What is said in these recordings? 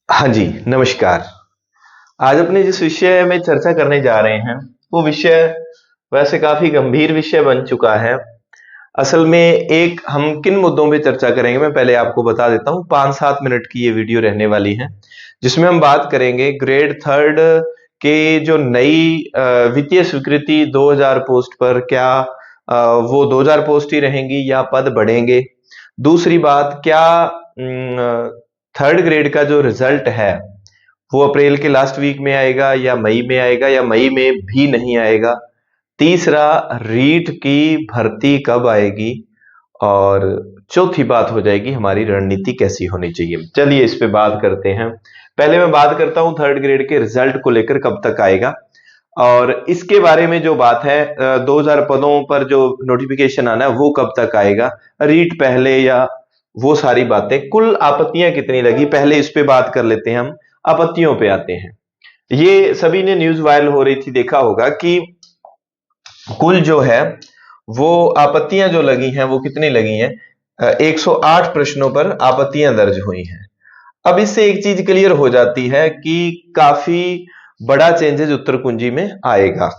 हाँ जी, नमस्कार। आज अपने जिस विषय में चर्चा करने जा रहे हैं, वो विषय वैसे काफ़ी गंभीर विषय बन चुका है। असल में एक हम किन मुद्दों पे चर्चा करेंगे, मैं पहले आपको बता देता हूँ। 5-7 मिनट की ये वीडियो रहने वाली है, जिसमें हम बात करेंगे ग्रेड थर्ड के जो नई वित्तीय स्वीकृति 2000 पोस्ट पर क्या वो 2000 पोस्ट ही रहेंगी या पद बढ़ेंगे? दूसरी बात, क्या थर्ड ग्रेड का जो रिजल्ट है वो अप्रैल के लास्ट वीक में आएगा या मई में आएगा या मई में भी नहीं आएगा? तीसरा, रीट की भर्ती कब आएगी? और चौथी बात हो जाएगी हमारी रणनीति कैसी होनी चाहिए। चलिए इस पे बात करते हैं। पहले मैं बात करता हूं थर्ड ग्रेड के रिजल्ट को लेकर कब तक आएगा, और इसके बारे में जो बात है 2000 पदों पर जो नोटिफिकेशन आना है वो कब तक आएगा, रीट पहले या वो सारी बातें, कुल आपत्तियां कितनी लगी, पहले इस पे बात कर लेते हैं। हम आपत्तियों पे आते हैं। ये सभी ने न्यूज वायरल हो रही थी, देखा होगा कि कुल जो है वो आपत्तियां जो लगी हैं वो कितनी लगी हैं, 108 प्रश्नों पर आपत्तियां दर्ज हुई हैं। अब इससे एक चीज क्लियर हो जाती है कि काफी बड़ा चेंजेस उत्तर कुंजी में आएगा।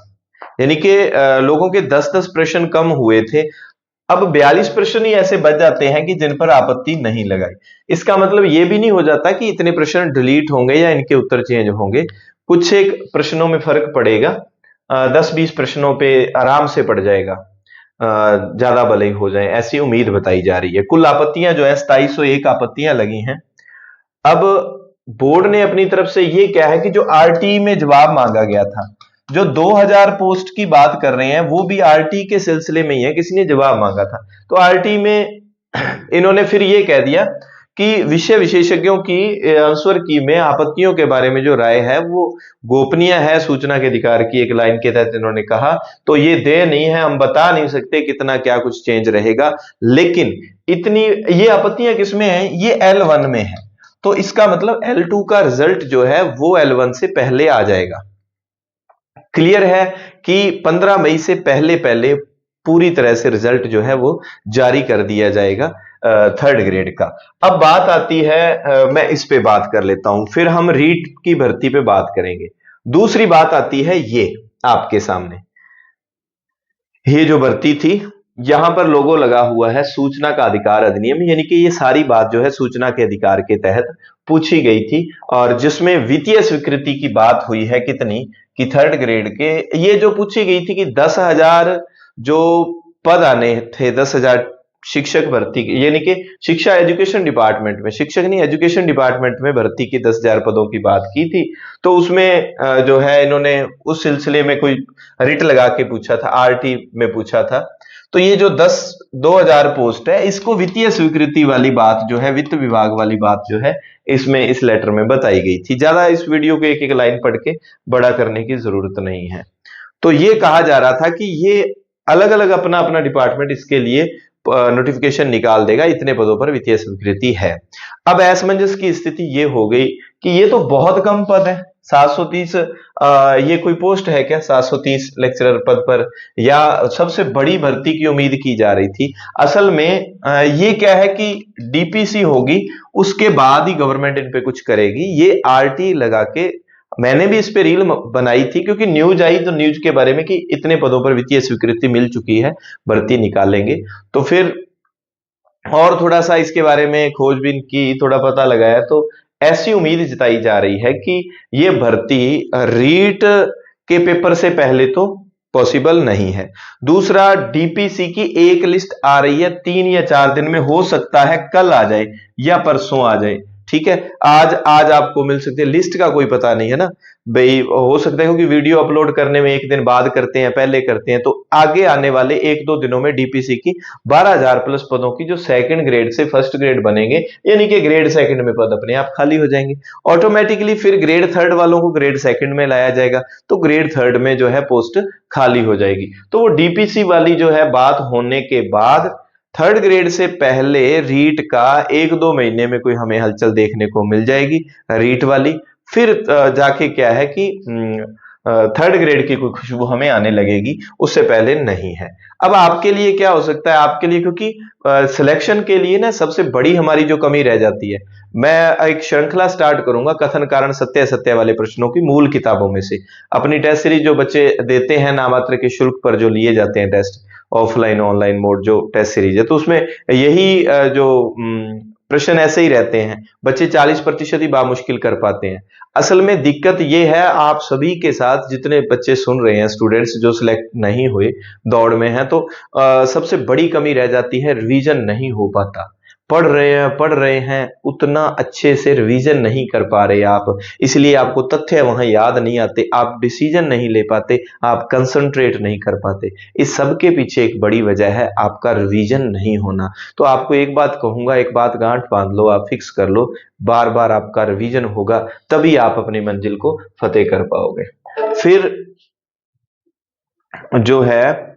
यानी कि लोगों के 10-10 प्रश्न कम हुए थे, अब 42 प्रश्न ही ऐसे बच जाते हैं कि जिन पर आपत्ति नहीं लगाई। इसका मतलब यह भी नहीं हो जाता कि इतने प्रश्न डिलीट होंगे या इनके उत्तर चेंज होंगे। कुछ एक प्रश्नों में फर्क पड़ेगा, 10-20 प्रश्नों पे आराम से पड़ जाएगा, ज्यादा भले ही हो जाए, ऐसी उम्मीद बताई जा रही है। कुल आपत्तियां जो है 2701 आपत्तियां लगी हैं। अब बोर्ड ने अपनी तरफ से ये क्या है कि जो आरटी में जवाब मांगा गया था, जो 2000 पोस्ट की बात कर रहे हैं वो भी आरटी के सिलसिले में ही है, किसी ने जवाब मांगा था। तो आरटी में इन्होंने फिर ये कह दिया कि विषय विशेषज्ञों की आंसर की में आपत्तियों के बारे में जो राय है वो गोपनीय है, सूचना के अधिकार की एक लाइन के तहत इन्होंने कहा। तो ये देय नहीं है, हम बता नहीं सकते कितना क्या कुछ चेंज रहेगा, लेकिन इतनी ये आपत्तियां किसमें हैं, ये L1 में है। तो इसका मतलब L2 का रिजल्ट जो है वो L1 से पहले आ जाएगा। क्लियर है कि 15 मई से पहले पहले पूरी तरह से रिजल्ट जो है वो जारी कर दिया जाएगा थर्ड ग्रेड का। अब बात आती है, मैं इस पे बात कर लेता हूं, फिर हम रीट की भर्ती पे बात करेंगे। दूसरी बात आती है ये आपके सामने, ये जो भर्ती थी, यहां पर लोगो लगा हुआ है सूचना का अधिकार अधिनियम, यानी कि ये सारी बात जो है सूचना के अधिकार के तहत पूछी गई थी, और जिसमें वित्तीय स्वीकृति की बात हुई है कितनी, कि थर्ड ग्रेड के ये जो पूछी गई थी कि 10,000 जो पद आने थे, 10,000 शिक्षक भर्ती की, यानी कि शिक्षा एजुकेशन डिपार्टमेंट में, शिक्षक नहीं एजुकेशन डिपार्टमेंट में भर्ती की 10,000 पदों की बात की थी। तो उसमें जो है इन्होंने उस सिलसिले में कोई रिट लगा के पूछा था, आरटी में पूछा था। तो ये जो 2000 पोस्ट है, इसको वित्तीय स्वीकृति वाली बात जो है, वित्त विभाग वाली बात जो है, इसमें इस लेटर में बताई गई थी। ज्यादा इस वीडियो को एक एक लाइन पढ़ के बड़ा करने की जरूरत नहीं है। तो ये कहा जा रहा था कि ये अलग अलग अपना अपना डिपार्टमेंट इसके लिए नोटिफिकेशन निकाल देगा, इतने पदों पर वित्तीय स्वीकृति है। अब असमंजस की स्थिति ये हो गई कि ये तो बहुत कम पद है, 730, ये कोई पोस्ट है क्या 730 लेक्चरर पद पर, या सबसे बड़ी भर्ती की उम्मीद की जा रही थी। असल में ये क्या है कि डीपीसी होगी, उसके बाद ही गवर्नमेंट इन पे कुछ करेगी। ये आरटी लगा के, मैंने भी इस पे रील बनाई थी क्योंकि न्यूज आई, तो न्यूज के बारे में कि इतने पदों पर वित्तीय स्वीकृति मिल चुकी है, भर्ती निकालेंगे। तो फिर और थोड़ा सा इसके बारे में खोजबीन की, थोड़ा पता लगाया, तो ऐसी उम्मीद जताई जा रही है कि ये भर्ती रीट के पेपर से पहले तो पॉसिबल नहीं है। दूसरा, डीपीसी की एक लिस्ट आ रही है 3 या 4 दिन में, हो सकता है कल आ जाए या परसों आ जाए। ठीक है, आज आपको मिल सकती है, लिस्ट का कोई पता नहीं है ना भाई, हो सकता है क्योंकि वीडियो अपलोड करने में एक दिन बाद करते हैं, पहले करते हैं, तो आगे आने वाले 1-2 दिनों में डीपीसी की 12,000 प्लस पदों की जो सेकंड ग्रेड से फर्स्ट ग्रेड बनेंगे, यानी कि ग्रेड सेकंड में पद अपने आप खाली हो जाएंगे ऑटोमेटिकली। फिर ग्रेड थर्ड वालों को ग्रेड सेकंड में लाया जाएगा, तो ग्रेड थर्ड में जो है पोस्ट खाली हो जाएगी। तो वो डीपीसी वाली जो है बात होने के बाद थर्ड ग्रेड से पहले रीट का 1-2 महीने में कोई हमें हलचल देखने को मिल जाएगी रीट वाली। फिर जाके क्या है कि थर्ड ग्रेड की कोई खुशबू हमें आने लगेगी, उससे पहले नहीं है। अब आपके लिए क्या हो सकता है, आपके लिए, क्योंकि सिलेक्शन के लिए ना सबसे बड़ी हमारी जो कमी रह जाती है, मैं एक श्रृंखला स्टार्ट करूंगा कथन कारण सत्य असत्य वाले प्रश्नों की मूल किताबों में से। अपनी टेस्ट सीरीज जो बच्चे देते हैं नामात्र के शुल्क पर जो लिए जाते हैं टेस्ट, ऑफलाइन ऑनलाइन मोड जो टेस्ट सीरीज है, तो उसमें यही जो प्रश्न ऐसे ही रहते हैं, बच्चे 40% ही बामुश्किल कर पाते हैं। असल में दिक्कत ये है, आप सभी के साथ जितने बच्चे सुन रहे हैं, स्टूडेंट्स जो सिलेक्ट नहीं हुए दौड़ में हैं, तो सबसे बड़ी कमी रह जाती है, रिवीजन नहीं हो पाता। पढ़ रहे हैं, उतना अच्छे से रिवीजन नहीं कर पा रहे आप, इसलिए आपको तथ्य वहां याद नहीं आते, आप डिसीजन नहीं ले पाते, आप कंसंट्रेट नहीं कर पाते। इस सब के पीछे एक बड़ी वजह है आपका रिवीजन नहीं होना। तो आपको एक बात कहूंगा, एक बात गांठ बांध लो, आप फिक्स कर लो, बार बार आपका रिवीजन होगा तभी आप अपनी मंजिल को फतेह कर पाओगे। फिर जो है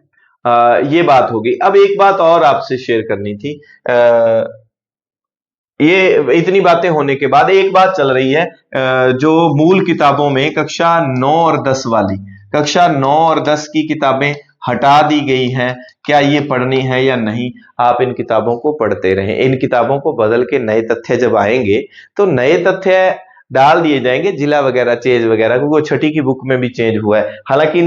ये बात होगी। अब एक बात और आपसे शेयर करनी थी। ये इतनी बातें होने के बाद एक बात चल रही है, जो मूल किताबों में कक्षा 9 और 10 वाली, कक्षा 9 और 10 की किताबें हटा दी गई हैं, क्या ये पढ़नी है या नहीं? आप इन किताबों को पढ़ते रहें, इन किताबों को बदल के नए तथ्य जब आएंगे तो नए तथ्य डाल दिए जाएंगे, जिला वगैरह चेंज वगैरह, क्योंकि वो छठी की बुक में भी चेंज हुआ है। हालांकि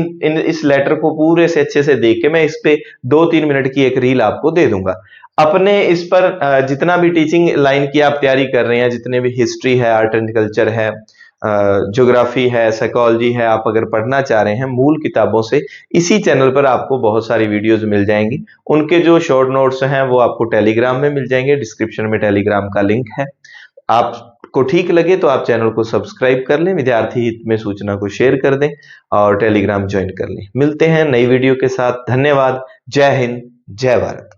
इस लेटर को पूरे से अच्छे से देख के मैं इस पे 2-3 मिनट की एक रील आपको दे दूंगा। अपने इस पर जितना भी टीचिंग लाइन की आप तैयारी कर रहे हैं, जितने भी हिस्ट्री है, आर्ट एंड कल्चर है, ज्योग्राफी है, साइकोलॉजी है, आप अगर पढ़ना चाह रहे हैं मूल किताबों से, इसी चैनल पर आपको बहुत सारी वीडियोस मिल जाएंगी। उनके जो शॉर्ट नोट्स हैं वो आपको टेलीग्राम में मिल जाएंगे, डिस्क्रिप्शन में टेलीग्राम का लिंक है। आपको ठीक लगे तो आप चैनल को सब्सक्राइब कर लें, विद्यार्थी हित में सूचना को शेयर कर दें और टेलीग्राम ज्वाइन कर लें। मिलते हैं नई वीडियो के साथ। धन्यवाद। जय हिंद, जय भारत।